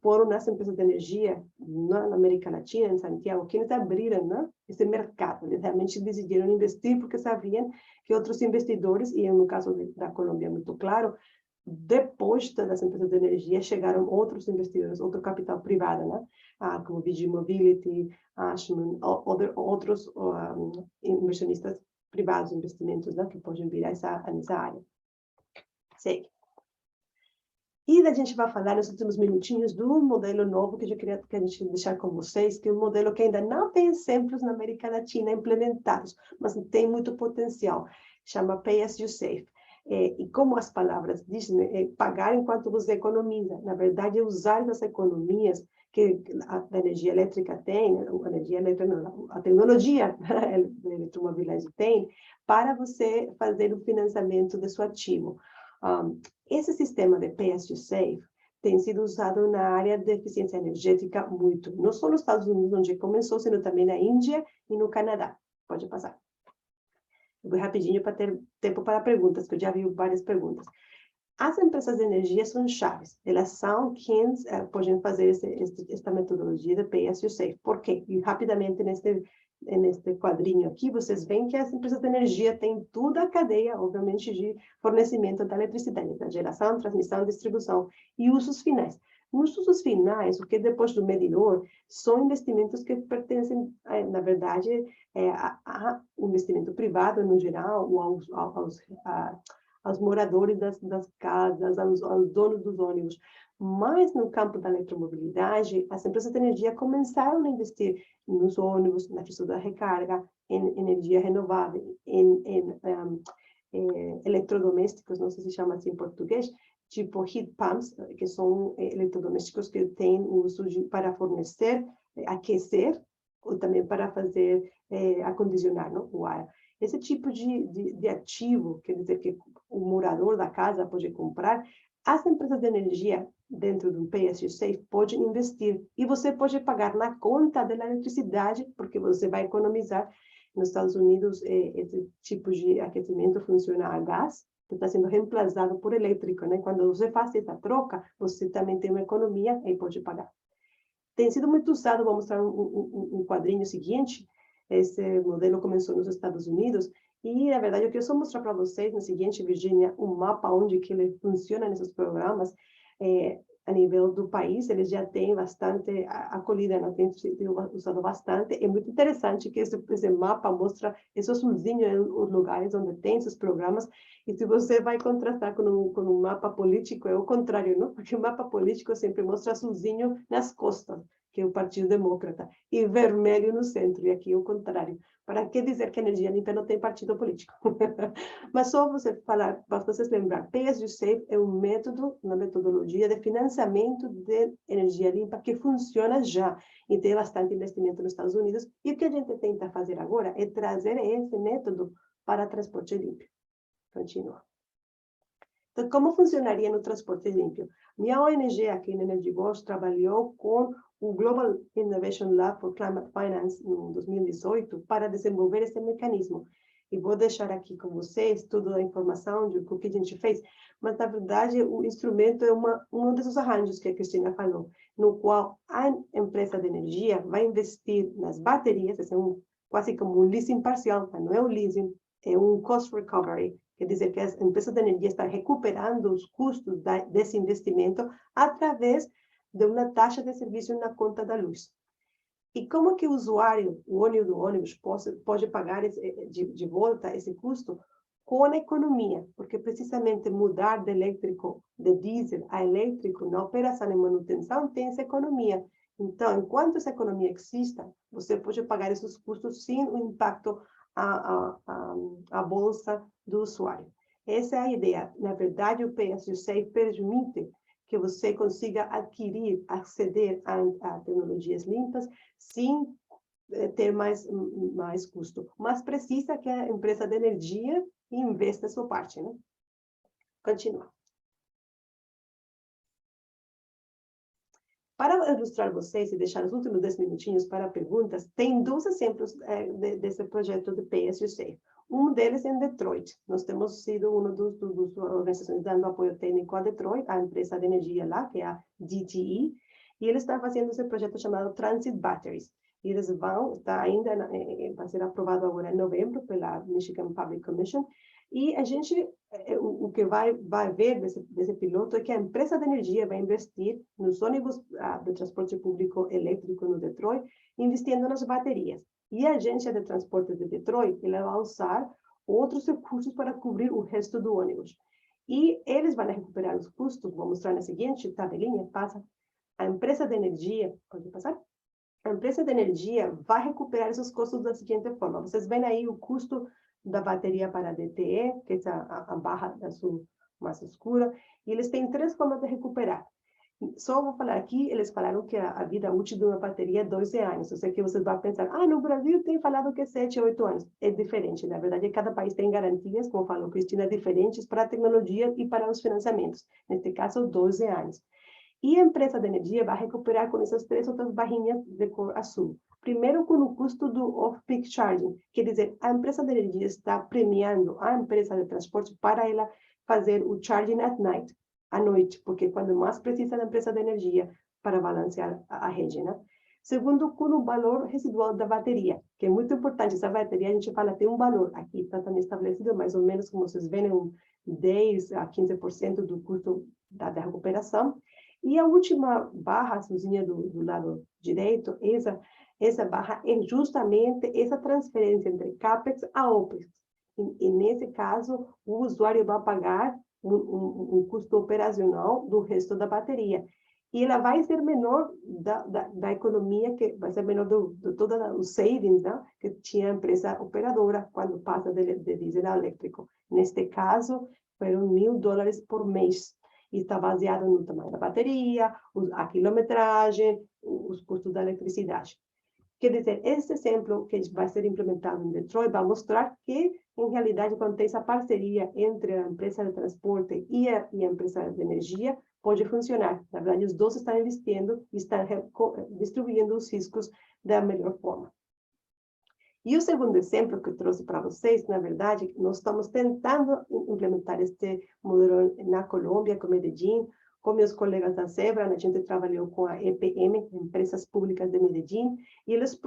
S2: foram nas empresas de energia na América Latina, em Santiago, que eles abriram, né, esse mercado. Eles realmente decidiram investir porque sabiam que outros investidores, e no caso da Colômbia, muito claro, depois das empresas de energia, chegaram outros investidores, outro capital privado, né? Como VG Mobility, Ashman, outros inversionistas privados, investimentos, né, que podem vir nessa área. Segue. E a gente vai falar nos últimos minutinhos do modelo novo que eu queria que a gente deixar com vocês, que é um modelo que ainda não tem exemplos na América Latina implementados, mas tem muito potencial. Chama Pay As You Save. E como as palavras dizem, pagar enquanto você economiza. Na verdade, é usar essas economias que a energia elétrica tem, a energia elétrica não, a tecnologia da eletromobilidade tem, para você fazer o financiamento de seu ativo. Esse sistema de Pay As You Save tem sido usado na área de eficiência energética muito, não só nos Estados Unidos, onde começou, sino também na Índia e no Canadá. Pode passar. Eu vou rapidinho para ter tempo para perguntas, que eu já vi várias perguntas. As empresas de energia são chaves. Elas são quem podem fazer esta metodologia de Pay As You Save. Por quê? E rapidamente, neste quadrinho aqui, vocês veem que as empresas de energia têm toda a cadeia, obviamente, de fornecimento da eletricidade, da geração, transmissão, distribuição e usos finais. Nos usos finais, o que depois do medidor, são investimentos que pertencem, na verdade, a investimento privado, no geral, ou aos moradores das casas, aos donos dos ônibus. Mas no campo da eletromobilidade, as empresas de energia começaram a investir nos ônibus, na infraestrutura da recarga, em energia renovável, em eletrodomésticos, não sei se chama assim em português, tipo heat pumps, que são eletrodomésticos que têm uso para fornecer, aquecer, ou também para fazer acondicionar, não, o ar. Esse tipo de ativo, quer dizer que o morador da casa pode comprar, as empresas de energia, dentro do Pay As You Save, podem investir. E você pode pagar na conta da eletricidade, porque você vai economizar. Nos Estados Unidos, esse tipo de aquecimento funciona a gás, que está sendo reemplazado por elétrico, né? Quando você faz essa troca, você também tem uma economia e pode pagar. Tem sido muito usado, vou mostrar um quadrinho seguinte. Esse modelo começou nos Estados Unidos e, na verdade, eu quero só mostrar para vocês, no seguinte, Virginia, um mapa onde que ele funciona nesses programas. a nível do país, eles já têm bastante acolhida, não tem sido usado bastante. É muito interessante que esse mapa mostra esses azulzinhos os lugares onde tem esses programas, e se você vai contrastar com um mapa político, é o contrário, não? Porque o mapa político sempre mostra azulzinho nas costas, que é o Partido Democrata, e vermelho no centro, e aqui é o contrário. Para que dizer que a energia limpa não tem partido político? Mas só você falar, para vocês lembrar, Pay-as-you-save é um método, uma metodologia de financiamento de energia limpa que funciona já e tem bastante investimento nos Estados Unidos. E o que a gente tenta fazer agora é trazer esse método para transporte limpo. Continua. Então, como funcionaria no transporte limpo? Minha ONG aqui na Energy Bosch trabalhou com o Global Innovation Lab for Climate Finance em 2018 para desenvolver esse mecanismo. E vou deixar aqui com vocês toda a informação do que a gente fez, mas na verdade o instrumento é um desses arranjos que a Cristina falou, no qual a empresa de energia vai investir nas baterias, é quase como um leasing parcial, mas não é um leasing, é um cost recovery, quer dizer que a empresa de energia está recuperando os custos desse investimento através de uma taxa de serviço na conta da luz. E como que o usuário, o ônibus, pode pagar de volta esse custo? Com a economia, porque precisamente mudar de elétrico, de diesel a elétrico na operação e manutenção tem essa economia. Então, enquanto essa economia exista, você pode pagar esses custos sem o impacto à bolsa do usuário. Essa é a ideia. Na verdade, o Pay-as-you-save permite que você consiga adquirir, aceder a tecnologias limpas sem ter mais custo. Mas precisa que a empresa de energia investa a sua parte, né? Continua. Para ilustrar vocês e deixar os últimos 10 minutinhos para perguntas, tem 2 exemplos desse projeto de Pay-as-you-save. Um deles é em Detroit. Nós temos sido uma das organizações dando apoio técnico a Detroit, a empresa de energia lá, que é a DTE, e eles estão fazendo esse projeto chamado Transit Batteries. E eles vai ser aprovado agora em novembro pela Michigan Public Commission. E a gente, o que vai ver desse piloto é que a empresa de energia vai investir nos ônibus de transporte público elétrico no Detroit, investindo nas baterias. E a agência de transporte de Detroit, ela vai usar outros recursos para cobrir o resto do ônibus. E eles vão recuperar os custos, vou mostrar na seguinte tabelinha, passa. A empresa de energia, pode passar? A empresa de energia vai recuperar esses custos da seguinte forma. Vocês veem aí o custo da bateria para a DTE, que é a barra azul mais escura, e eles têm 3 formas de recuperar. Só vou falar aqui, eles falaram que a vida útil de uma bateria é 12 anos. Eu sei que vocês vão pensar, no Brasil tem falado que é 7, 8 anos. É diferente, na verdade, cada país tem garantias, como falou Cristina, diferentes para a tecnologia e para os financiamentos. Neste caso, 12 anos. E a empresa de energia vai recuperar com essas 3 outras barrinhas de cor azul. Primeiro, com o custo do off-peak charging, quer dizer, a empresa de energia está premiando a empresa de transporte para ela fazer o charging at night, à noite, porque quando mais precisa da empresa de energia para balancear a rede, né? Segundo, com o valor residual da bateria, que é muito importante. Essa bateria, a gente fala, tem um valor aqui, está também estabelecido, mais ou menos, como vocês veem, 10 a 15% do custo da recuperação. E a última barra, azulzinha do lado direito, essa barra é justamente essa transferência entre CAPEX a OPEX. E nesse caso, o usuário vai pagar um custo operacional do resto da bateria. E ela vai ser menor da economia, que vai ser menor de todos os savings, né, que tinha a empresa operadora quando passa de diesel a elétrico. Neste caso, foram $1.000 por mês. E está baseado no tamanho da bateria, a quilometragem, os custos da eletricidade. Quer dizer, esse exemplo que vai ser implementado em Detroit vai mostrar que, em realidade, quando tem essa parceria entre a empresa de transporte e a empresa de energia, pode funcionar. Na verdade, os dois estão investindo e estão distribuindo os riscos da melhor forma. E o segundo exemplo que eu trouxe para vocês, na verdade, nós estamos tentando implementar este modelo na Colômbia, com Medellín, com meus colegas da Zebra. A gente trabalhou com a EPM, Empresas Públicas de Medellín, e eles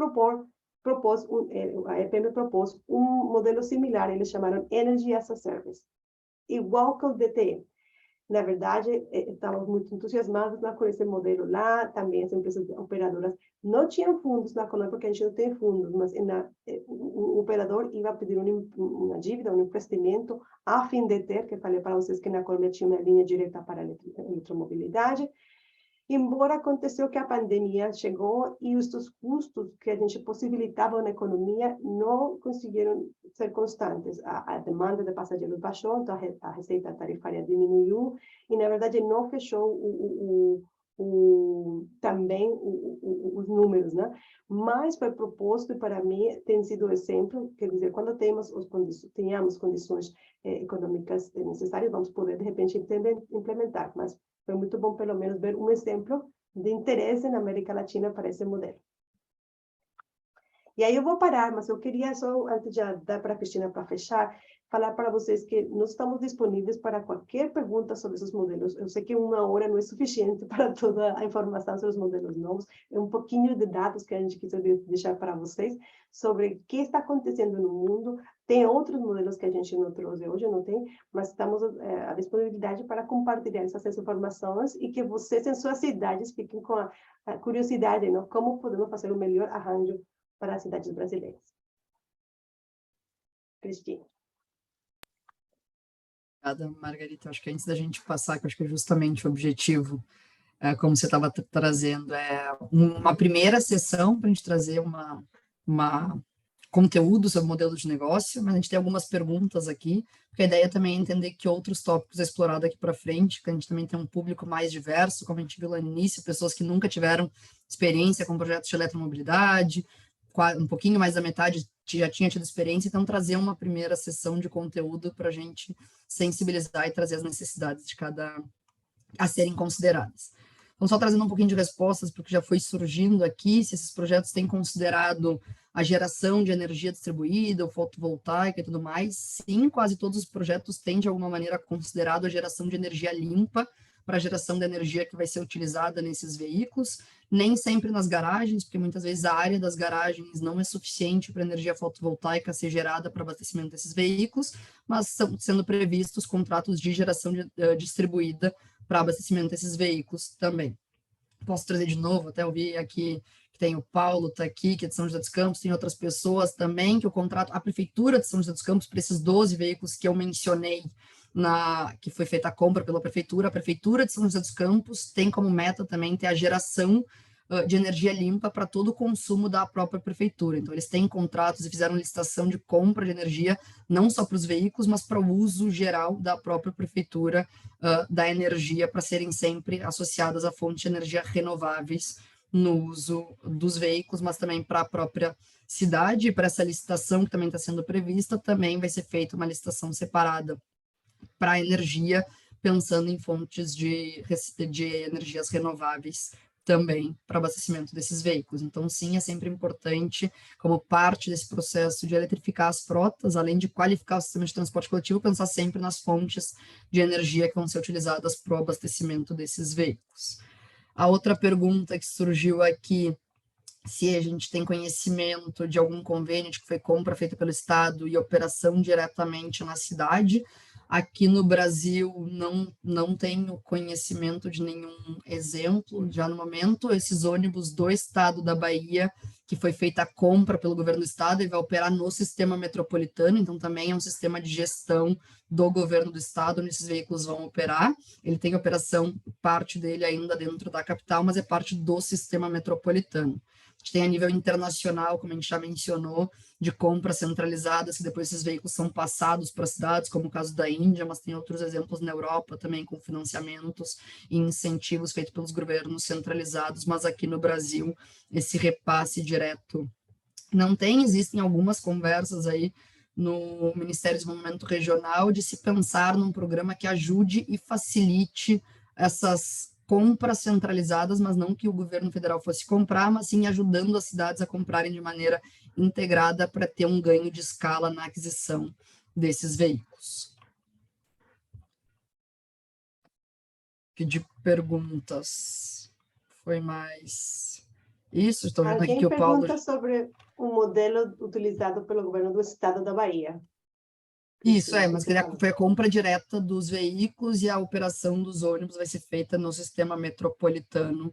S2: a EPM propôs um modelo similar, eles chamaram Energy as a Service, igual que o DTE. Na verdade, estávamos muito entusiasmados com esse modelo lá. Também as empresas operadoras não tinham fundos na Conab, porque a gente não tem fundos, mas o operador ia pedir uma dívida, um investimento, a fim de ter, que falei para vocês que na Colômbia tinha uma linha direta para a eletromobilidade. Embora aconteceu que a pandemia chegou e estes custos que a gente possibilitava na economia não conseguiram ser constantes. A demanda de passageiros baixou, então a receita tarifária diminuiu e, na verdade, não fechou também os números, né? Mas foi proposto e, para mim, tem sido exemplo, quer dizer, quando tenhamos condições econômicas necessárias, vamos poder, de repente, implementar, mas foi muito bom, pelo menos, ver um exemplo de interesse na América Latina para esse modelo. E aí eu vou parar, mas eu queria só, antes de dar para a Cristina para fechar, falar para vocês que nós estamos disponíveis para qualquer pergunta sobre esses modelos. Eu sei que uma hora não é suficiente para toda a informação sobre os modelos novos, é um pouquinho de dados que a gente quis deixar para vocês sobre o que está acontecendo no mundo. Tem outros modelos que a gente não trouxe hoje, não tem, mas estamos à disponibilidade para compartilhar essas informações e que vocês, em suas cidades, fiquem com a curiosidade, não? Como podemos fazer o melhor arranjo para as cidades brasileiras. Cristina.
S1: Obrigada, Margarita. Acho que antes da gente passar, que eu acho que é justamente o objetivo, como você estava trazendo, uma primeira sessão para a gente trazer uma conteúdo sobre o modelo de negócio, mas a gente tem algumas perguntas aqui, porque a ideia também é entender que outros tópicos é explorado daqui para frente, que a gente também tem um público mais diverso, como a gente viu lá no início, pessoas que nunca tiveram experiência com projetos de eletromobilidade, um pouquinho mais da metade já tinha tido experiência, então trazer uma primeira sessão de conteúdo para a gente sensibilizar e trazer as necessidades de cada a serem consideradas. Então, só trazendo um pouquinho de respostas, porque já foi surgindo aqui, se esses projetos têm considerado a geração de energia distribuída, ou fotovoltaica e tudo mais. Sim, quase todos os projetos têm, de alguma maneira, considerado a geração de energia limpa para a geração da energia que vai ser utilizada nesses veículos, nem sempre nas garagens, porque muitas vezes a área das garagens não é suficiente para a energia fotovoltaica ser gerada para abastecimento desses veículos, mas estão sendo previstos contratos de geração distribuída para abastecimento desses veículos também. Posso trazer de novo, até eu vi aqui que tem o Paulo, está aqui, que é de São José dos Campos, tem outras pessoas também, que o contrato, a Prefeitura de São José dos Campos, para esses 12 veículos que eu mencionei, que foi feita a compra pela Prefeitura, a Prefeitura de São José dos Campos tem como meta também ter a geração de energia limpa para todo o consumo da própria Prefeitura. Então, eles têm contratos e fizeram licitação de compra de energia, não só para os veículos, mas para o uso geral da própria Prefeitura da energia, para serem sempre associadas a fontes de energia renováveis no uso dos veículos, mas também para a própria cidade. E para essa licitação que também está sendo prevista, também vai ser feita uma licitação separada para a energia, pensando em fontes de energias renováveis também para abastecimento desses veículos. Então, sim, é sempre importante, como parte desse processo de eletrificar as frotas, além de qualificar o sistema de transporte coletivo, pensar sempre nas fontes de energia que vão ser utilizadas para o abastecimento desses veículos. A outra pergunta que surgiu aqui, se a gente tem conhecimento de algum convênio de que foi compra feita pelo Estado e operação diretamente na cidade. Aqui no Brasil não tenho conhecimento de nenhum exemplo já no momento. Esses ônibus do Estado da Bahia, que foi feita a compra pelo governo do Estado e vai operar no sistema metropolitano, então também é um sistema de gestão do governo do Estado, onde esses veículos vão operar. Ele tem operação, parte dele ainda dentro da capital, mas é parte do sistema metropolitano. A gente tem a nível internacional, como a gente já mencionou, de compras centralizadas, que depois esses veículos são passados para cidades, como o caso da Índia, mas tem outros exemplos na Europa também, com financiamentos e incentivos feitos pelos governos centralizados, mas aqui no Brasil, esse repasse direto não tem. Existem algumas conversas aí no Ministério do Desenvolvimento Regional de se pensar num programa que ajude e facilite essas compras centralizadas, mas não que o governo federal fosse comprar, mas sim ajudando as cidades a comprarem de maneira integrada para ter um ganho de escala na aquisição desses veículos. Pedir perguntas. Foi mais isso? Estou vendo aqui que o Paulo...
S2: pergunta sobre o modelo utilizado pelo governo do Estado da Bahia.
S1: Isso, mas foi a compra direta dos veículos e a operação dos ônibus vai ser feita no sistema metropolitano.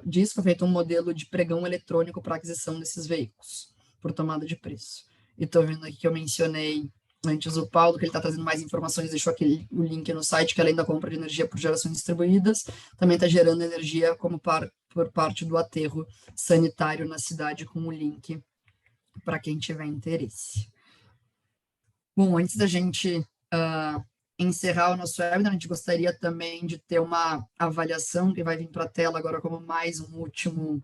S1: Disso foi feito um modelo de pregão eletrônico para aquisição desses veículos, por tomada de preço. E estou vendo aqui que eu mencionei antes o Paulo, que ele está trazendo mais informações, deixou aqui o link no site, que além da compra de energia por gerações distribuídas, também está gerando energia por parte do aterro sanitário na cidade, com o link para quem tiver interesse. Bom, antes da gente encerrar o nosso webinar, a gente gostaria também de ter uma avaliação que vai vir para a tela agora como mais um último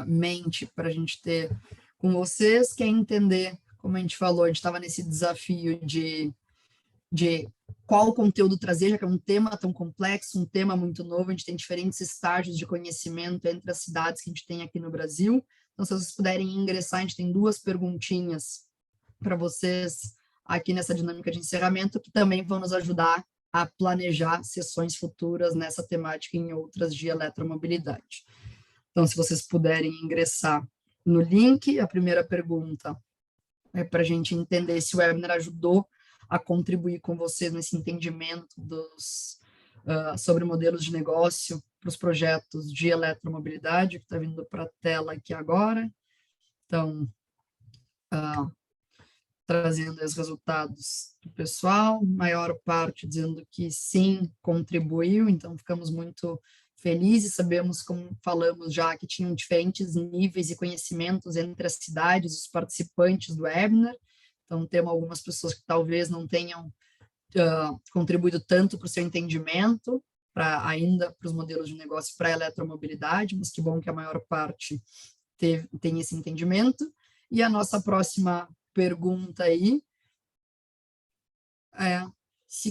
S1: mente para a gente ter com vocês, que é entender, como a gente falou, a gente estava nesse desafio de qual conteúdo trazer, já que é um tema tão complexo, um tema muito novo, a gente tem diferentes estágios de conhecimento entre as cidades que a gente tem aqui no Brasil. Então, se vocês puderem ingressar, a gente tem 2 perguntinhas para vocês aqui nessa dinâmica de encerramento, que também vão nos ajudar a planejar sessões futuras nessa temática e em outras de eletromobilidade. Então, se vocês puderem ingressar no link, a primeira pergunta é para a gente entender se o webinar ajudou a contribuir com vocês nesse entendimento sobre modelos de negócio para os projetos de eletromobilidade, que está vindo para a tela aqui agora. Então, trazendo os resultados do pessoal, maior parte dizendo que sim, contribuiu, então ficamos muito felizes, sabemos, como falamos já, que tinham diferentes níveis e conhecimentos entre as cidades, os participantes do webinar, então temos algumas pessoas que talvez não tenham contribuído tanto para o seu entendimento, ainda para os modelos de negócio para a eletromobilidade, mas que bom que a maior parte tem esse entendimento. E a nossa próxima pergunta aí é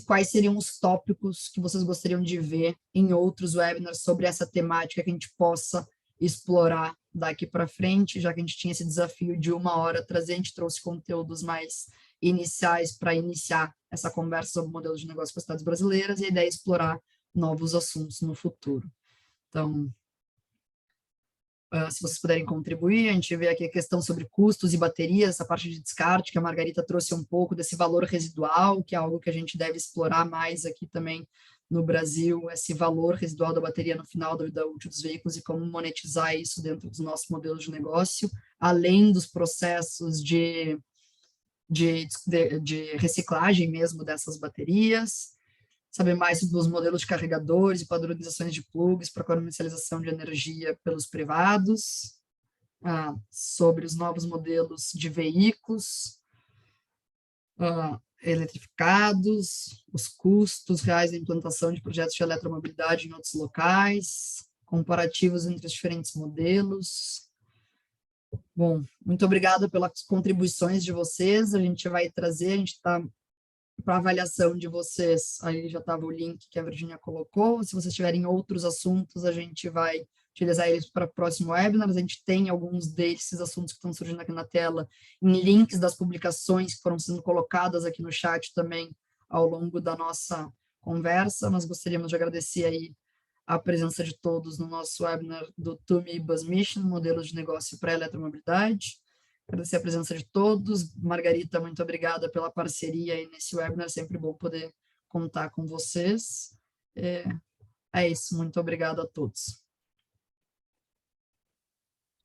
S1: quais seriam os tópicos que vocês gostariam de ver em outros webinars sobre essa temática que a gente possa explorar daqui para frente, já que a gente tinha esse desafio de 1 hora trazer, a gente trouxe conteúdos mais iniciais para iniciar essa conversa sobre modelos de negócio para as cidades brasileiras, e a ideia é explorar novos assuntos no futuro. Então, se vocês puderem contribuir, a gente vê aqui a questão sobre custos e baterias, essa parte de descarte, que a Margarita trouxe um pouco desse valor residual, que é algo que a gente deve explorar mais aqui também no Brasil, esse valor residual da bateria no final da vida útil dos veículos e como monetizar isso dentro dos nossos modelos de negócio, além dos processos de reciclagem mesmo dessas baterias, saber mais sobre os modelos de carregadores e padronizações de plugs para comercialização de energia pelos privados, sobre os novos modelos de veículos eletrificados, os custos reais da implantação de projetos de eletromobilidade em outros locais, comparativos entre os diferentes modelos. Bom, muito obrigada pelas contribuições de vocês, a gente vai trazer, a gente está para avaliação de vocês, aí já estava o link que a Virginia colocou, se vocês tiverem outros assuntos, a gente vai utilizar eles para o próximo webinar, a gente tem alguns desses assuntos que estão surgindo aqui na tela, em links das publicações que foram sendo colocadas aqui no chat também, ao longo da nossa conversa. Nós gostaríamos de agradecer aí a presença de todos no nosso webinar do TUMI Bus Mission, modelos de negócio para a eletromobilidade. Agradecer a presença de todos. Margarita, muito obrigada pela parceria aí nesse webinar, sempre bom poder contar com vocês. É isso, muito obrigada a todos.